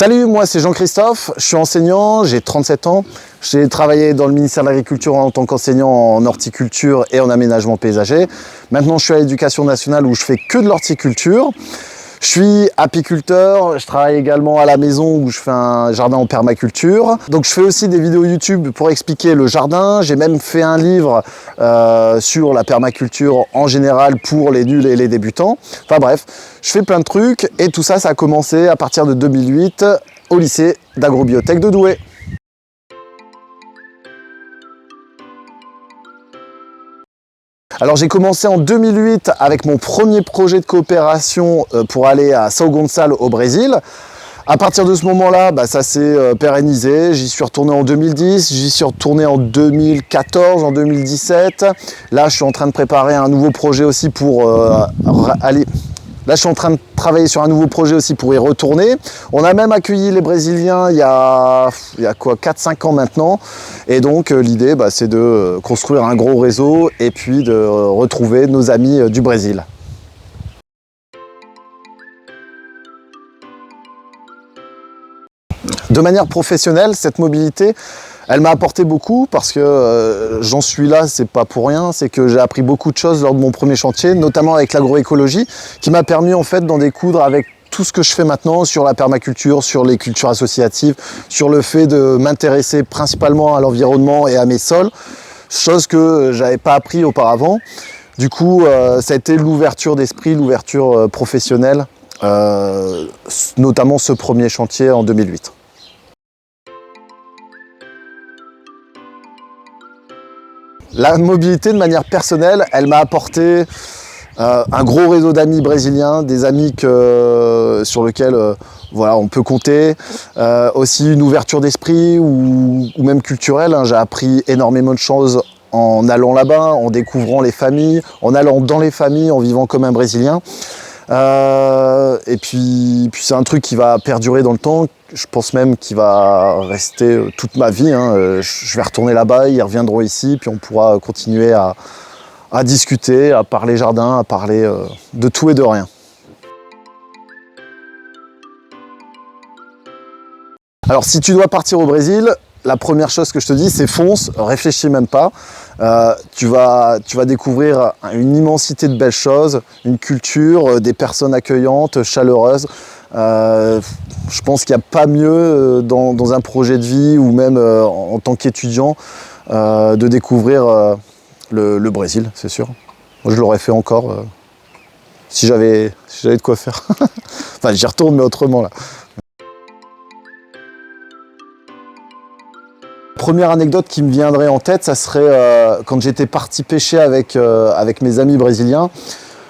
Salut, moi c'est Jean-Christophe, je suis enseignant, j'ai 37 ans. J'ai travaillé dans le ministère de l'Agriculture en tant qu'enseignant en horticulture et en aménagement paysager. Maintenant je suis à l'Éducation nationale où je fais que de l'horticulture. Je suis apiculteur, je travaille également à la maison où je fais un jardin en permaculture. Donc je fais aussi des vidéos YouTube pour expliquer le jardin. J'ai même fait un livre sur la permaculture en général pour les nuls et les débutants. Enfin bref, je fais plein de trucs et tout ça, ça a commencé à partir de 2008 au lycée d'agrobiotech de Douai. Alors j'ai commencé en 2008 avec mon premier projet de coopération pour aller à São Gonçalo au Brésil. À partir de ce moment-là, ça s'est pérennisé. J'y suis retourné en 2010, j'y suis retourné en 2014, en 2017. Là, je suis en train de préparer un nouveau projet aussi pour aller... Là, je suis en train de travailler sur un nouveau projet aussi pour y retourner. On a même accueilli les Brésiliens il y a quoi, 4-5 ans maintenant. Et donc, l'idée, c'est de construire un gros réseau et puis de retrouver nos amis du Brésil. De manière professionnelle, cette mobilité, elle m'a apporté beaucoup parce que j'en suis là, c'est pas pour rien, c'est que j'ai appris beaucoup de choses lors de mon premier chantier, notamment avec l'agroécologie, qui m'a permis en fait d'en découdre avec tout ce que je fais maintenant sur la permaculture, sur les cultures associatives, sur le fait de m'intéresser principalement à l'environnement et à mes sols, chose que j'avais pas appris auparavant. Du coup, ça a été l'ouverture d'esprit, l'ouverture professionnelle, notamment ce premier chantier en 2008. La mobilité, de manière personnelle, elle m'a apporté un gros réseau d'amis brésiliens, des amis sur lesquels voilà, on peut compter. Aussi une ouverture d'esprit ou même culturelle. J'ai appris énormément de choses en allant là-bas, en découvrant les familles, en allant dans les familles, en vivant comme un Brésilien. Et puis c'est un truc qui va perdurer dans le temps. Je pense même qu'il va rester toute ma vie. Je vais retourner là-bas, ils reviendront ici, puis on pourra continuer à discuter, à parler jardin, à parler de tout et de rien. Alors si tu dois partir au Brésil, la première chose que je te dis, c'est fonce, réfléchis même pas. Tu vas découvrir une immensité de belles choses, une culture, des personnes accueillantes, chaleureuses. Je pense qu'il n'y a pas mieux dans un projet de vie ou même en tant qu'étudiant de découvrir le Brésil, c'est sûr. Moi, je l'aurais fait encore si j'avais de quoi faire. Enfin, j'y retourne, mais autrement là. Première anecdote qui me viendrait en tête, ça serait quand j'étais parti pêcher avec mes amis brésiliens,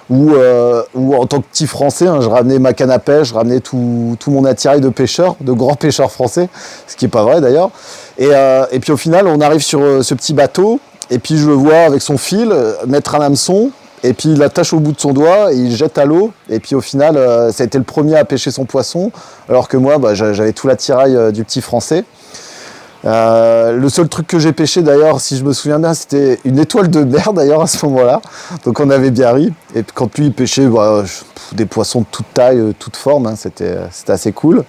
où en tant que petit français, je ramenais ma canne à pêche, je ramenais tout mon attirail de pêcheurs, de grands pêcheurs français, ce qui n'est pas vrai d'ailleurs. Et puis au final, on arrive sur ce petit bateau, et puis je le vois avec son fil mettre un hameçon, et puis il l'attache au bout de son doigt, et il jette à l'eau, et puis au final, ça a été le premier à pêcher son poisson, alors que moi, j'avais tout l'attirail du petit français. Le seul truc que j'ai pêché d'ailleurs, si je me souviens bien, c'était une étoile de mer d'ailleurs à ce moment-là. Donc on avait bien ri. Et quand lui il pêchait des poissons de toute taille, toute forme, c'était assez cool.